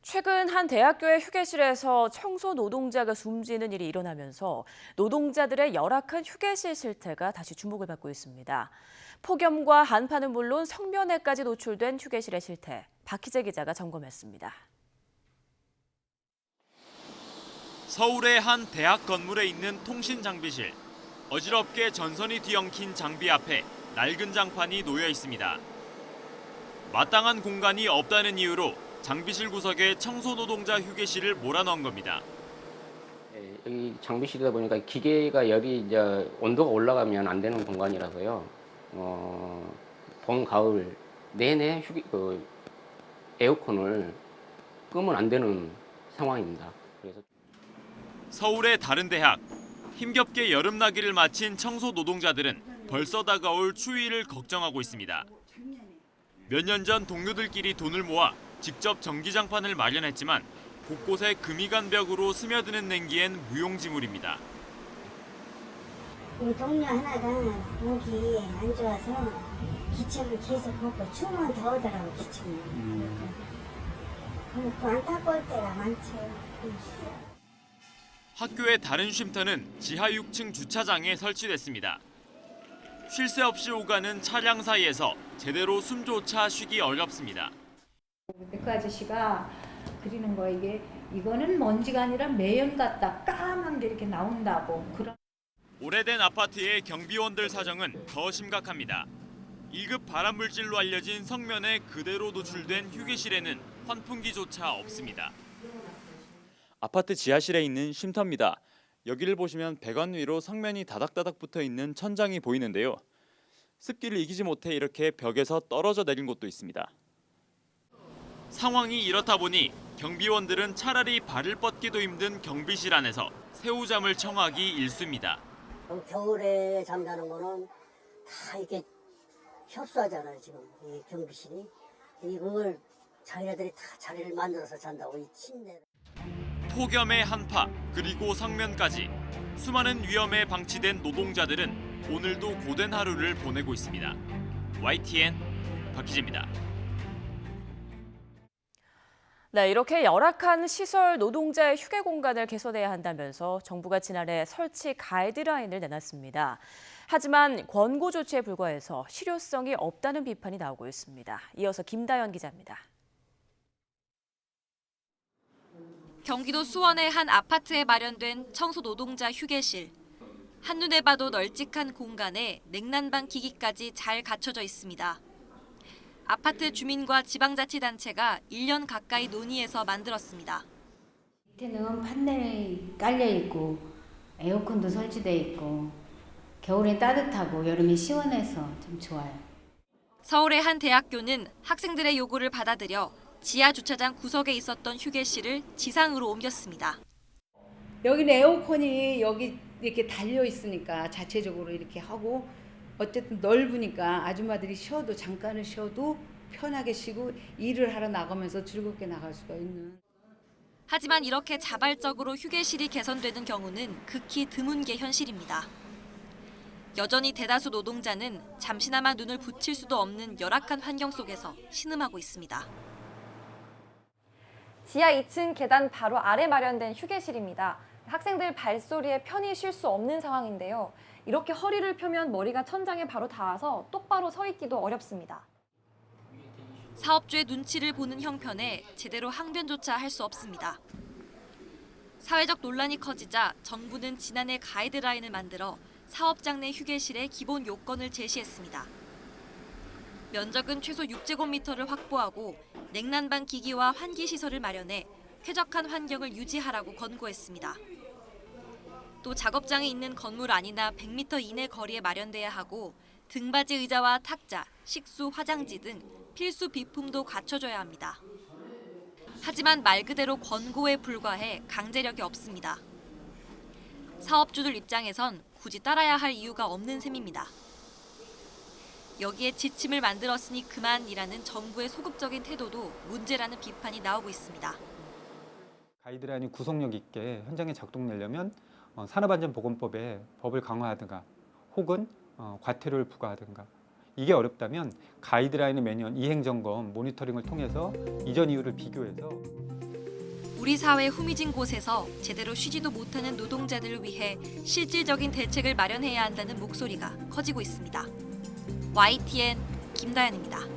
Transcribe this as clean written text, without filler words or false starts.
최근 한 대학교의 휴게실에서 청소 노동자가 숨지는 일이 일어나면서 노동자들의 열악한 휴게실 실태가 다시 주목을 받고 있습니다. 폭염과 한파는 물론 성면에까지 노출된 휴게실의 실태, 박희재 기자가 점검했습니다. 서울의 한 대학 건물에 있는 통신 장비실. 어지럽게 전선이 뒤엉킨 장비 앞에 낡은 장판이 놓여 있습니다. 마땅한 공간이 없다는 이유로 장비실 구석에 청소 노동자 휴게실을 몰아넣은 겁니다. 여기 장비실이다 보니까 기계가 열이 이제 온도가 올라가면 안 되는 공간이라서요. 봄, 가을 내내 에어컨을 끄면 안 되는 상황입니다. 그래서 서울의 다른 대학. 힘겹게 여름나기를 마친 청소 노동자들은 벌써 다가올 추위를 걱정하고 있습니다. 몇 년 전 동료들끼리 돈을 모아 직접 전기장판을 마련했지만 곳곳에 금이 간 벽으로 스며드는 냉기엔 무용지물입니다. 우리 동료 하나가 목이 안 좋아서 기침을 계속 걷고 추우면 더 오더라고 기침을. 그럼 그 안타까울 때가 많죠. 학교의 다른 쉼터는 지하 6층 주차장에 설치됐습니다. 쉴 새 없이 오가는 차량 사이에서 제대로 숨조차 쉬기 어렵습니다. 그 아저씨가 그리는 거 이거는 먼지가 아니라 매연 같다 까만 게 이렇게 나온다고 그런. 오래된 아파트의 경비원들 사정은 더 심각합니다. 1급 발암물질로 알려진 성면에 그대로 노출된 휴게실에는 환풍기조차 없습니다. 아파트 지하실에 있는 쉼터입니다. 여기를 보시면 배관 위로 성면이 다닥다닥 붙어 있는 천장이 보이는데요. 습기를 이기지 못해 이렇게 벽에서 떨어져 내린 곳도 있습니다. 상황이 이렇다 보니 경비원들은 차라리 발을 뻗기도 힘든 경비실 안에서 새우잠을 청하기 일쑤입니다. 겨울에 잠자는 거는 다 이렇게 협소하잖아요 지금 이 경비실이. 이걸 자기네들이 다 자리를 만들어서 잔다고 이 침대를. 폭염의 한파 그리고 성면까지 수많은 위험에 방치된 노동자들은 오늘도 고된 하루를 보내고 있습니다. YTN 박희재입니다. 네, 이렇게 열악한 시설 노동자의 휴게 공간을 개선해야 한다면서 정부가 지난해 설치 가이드라인을 내놨습니다. 하지만 권고 조치에 불과해서 실효성이 없다는 비판이 나오고 있습니다. 이어서 김다연 기자입니다. 경기도 수원의 한 아파트에 마련된 청소 노동자 휴게실. 한눈에 봐도 널찍한 공간에 냉난방 기기까지 잘 갖춰져 있습니다. 아파트 주민과 지방자치단체가 1년 가까이 논의해서 만들었습니다. 밑에는 판넬이 깔려 있고 에어컨도 설치돼 있고 겨울엔 따뜻하고 여름에 시원해서 좀 좋아요. 서울의 한 대학교는 학생들의 요구를 받아들여 지하 주차장 구석에 있었던 휴게실을 지상으로 옮겼습니다. 여기는 에어컨이 여기 이렇게 달려 있으니까 자체적으로 이렇게 하고 어쨌든 넓으니까 아줌마들이 쉬어도 잠깐은 쉬어도 편하게 쉬고 일을 하러 나가면서 즐겁게 나갈 수가 있는. 하지만 이렇게 자발적으로 휴게실이 개선되는 경우는 극히 드문 게 현실입니다. 여전히 대다수 노동자는 잠시나마 눈을 붙일 수도 없는 열악한 환경 속에서 신음하고 있습니다. 지하 2층 계단 바로 아래 마련된 휴게실입니다. 학생들 발소리에 편히 쉴 수 없는 상황인데요. 이렇게 허리를 펴면 머리가 천장에 바로 닿아서 똑바로 서 있기도 어렵습니다. 사업주의 눈치를 보는 형편에 제대로 항변조차 할 수 없습니다. 사회적 논란이 커지자 정부는 지난해 가이드라인을 만들어 사업장 내 휴게실의 기본 요건을 제시했습니다. 면적은 최소 6제곱미터를 확보하고 냉난방 기기와 환기 시설을 마련해 쾌적한 환경을 유지하라고 권고했습니다. 또 작업장이 있는 건물 안이나 100m 이내 거리에 마련돼야 하고 등받이 의자와 탁자, 식수, 화장지 등 필수 비품도 갖춰줘야 합니다. 하지만 말 그대로 권고에 불과해 강제력이 없습니다. 사업주들 입장에선 굳이 따라야 할 이유가 없는 셈입니다. 여기에 지침을 만들었으니 그만이라는 정부의 소극적인 태도도 문제라는 비판이 나오고 있습니다. 가이드라인이 구속력 있게 현장에 작동되려면 산업안전보건법에 법을 강화하든가 혹은 과태료를 부과하든가 이게 어렵다면 가이드라인을 매년 이행 점검, 모니터링을 통해서 이전 이후를 비교해서 우리 사회 후미진 곳에서 제대로 쉬지도 못하는 노동자들을 위해 실질적인 대책을 마련해야 한다는 목소리가 커지고 있습니다. YTN 김다연입니다.